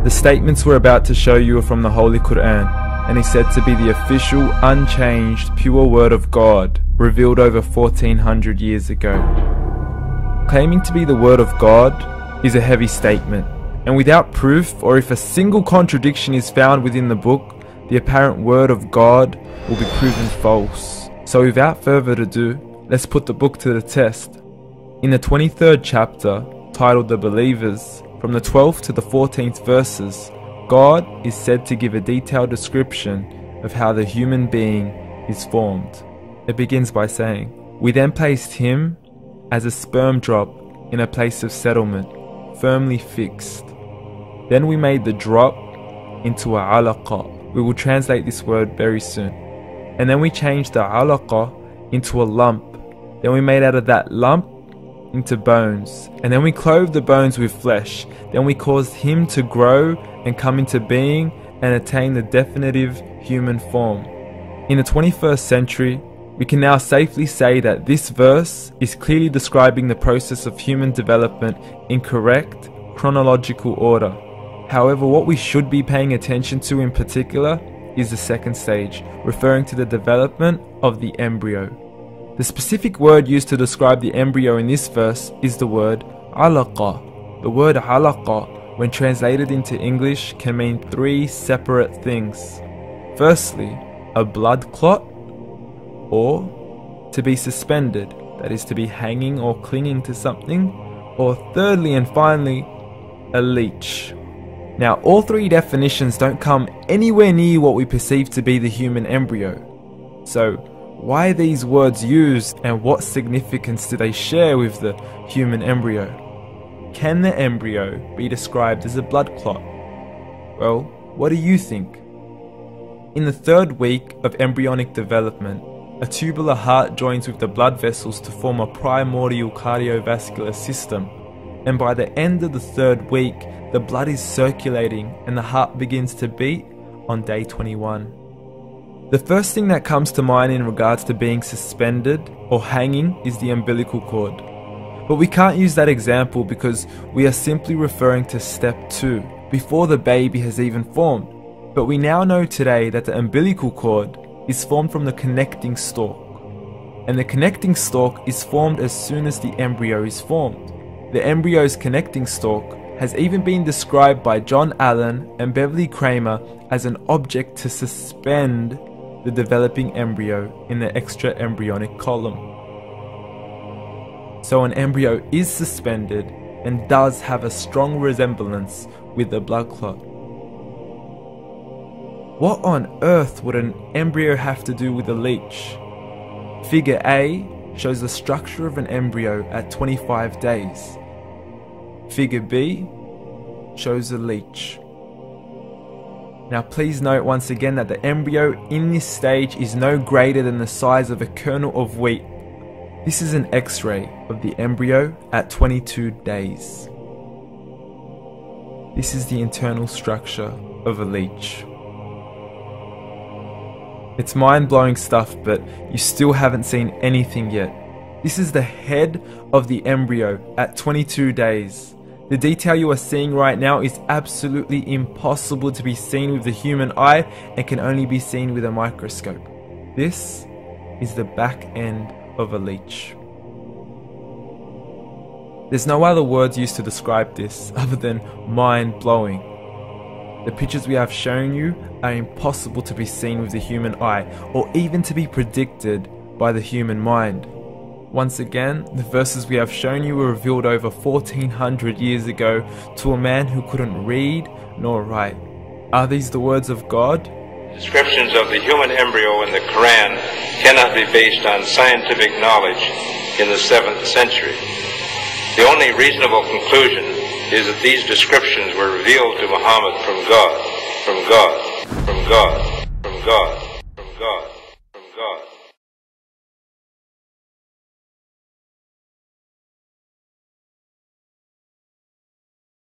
The statements we're about to show you are from the Holy Quran, and is said to be the official, unchanged, pure word of God, revealed over 1400 years ago. Claiming to be the word of God is a heavy statement, and without proof, or if a single contradiction is found within the book, the apparent word of God will be proven false. So without further ado, let's put the book to the test. In the 23rd chapter, titled The Believers, from the 12th to the 14th verses, God is said to give a detailed description of how the human being is formed. It begins by saying, "We then placed him as a sperm drop in a place of settlement, firmly fixed. Then we made the drop into a alaqa." We will translate this word very soon. "And then we changed the alaqa into a lump. Then we made out of that lump into bones. And then we clothed the bones with flesh. Then we caused him to grow and come into being and attain the definitive human form." In the 21st century, we can now safely say that this verse is clearly describing the process of human development in correct chronological order. However, what we should be paying attention to in particular is the second stage, referring to the development of the embryo. The specific word used to describe the embryo in this verse is the word alaqa. The word alaqa, when translated into English, can mean three separate things. Firstly, a blood clot, or to be suspended, that is to be hanging or clinging to something, or thirdly and finally, a leech. Now, all three definitions don't come anywhere near what we perceive to be the human embryo. So, why are these words used, and what significance do they share with the human embryo? Can the embryo be described as a blood clot? Well, what do you think? In the third week of embryonic development, a tubular heart joins with the blood vessels to form a primordial cardiovascular system, and by the end of the third week, the blood is circulating and the heart begins to beat on day 21. The first thing that comes to mind in regards to being suspended or hanging is the umbilical cord. But we can't use that example because we are simply referring to step 2, before the baby has even formed. But we now know today that the umbilical cord is formed from the connecting stalk. And the connecting stalk is formed as soon as the embryo is formed. The embryo's connecting stalk has even been described by John Allen and Beverly Kramer as an object to suspend the developing embryo in the extra-embryonic column. So an embryo is suspended and does have a strong resemblance with the blood clot. What on earth would an embryo have to do with a leech? Figure A shows the structure of an embryo at 25 days. Figure B shows a leech. Now please note once again that the embryo in this stage is no greater than the size of a kernel of wheat. This is an X-ray of the embryo at 22 days. This is the internal structure of a leech. It's mind-blowing stuff, but you still haven't seen anything yet. This is the head of the embryo at 22 days. The detail you are seeing right now is absolutely impossible to be seen with the human eye and can only be seen with a microscope. This is the back end of a leech. There's no other words used to describe this other than mind-blowing. The pictures we have shown you are impossible to be seen with the human eye or even to be predicted by the human mind. Once again, the verses we have shown you were revealed over 1400 years ago to a man who couldn't read nor write. Are these the words of God? Descriptions of the human embryo in the Quran cannot be based on scientific knowledge in the 7th century. The only reasonable conclusion is that these descriptions were revealed to Muhammad from God, from God, from God, from God.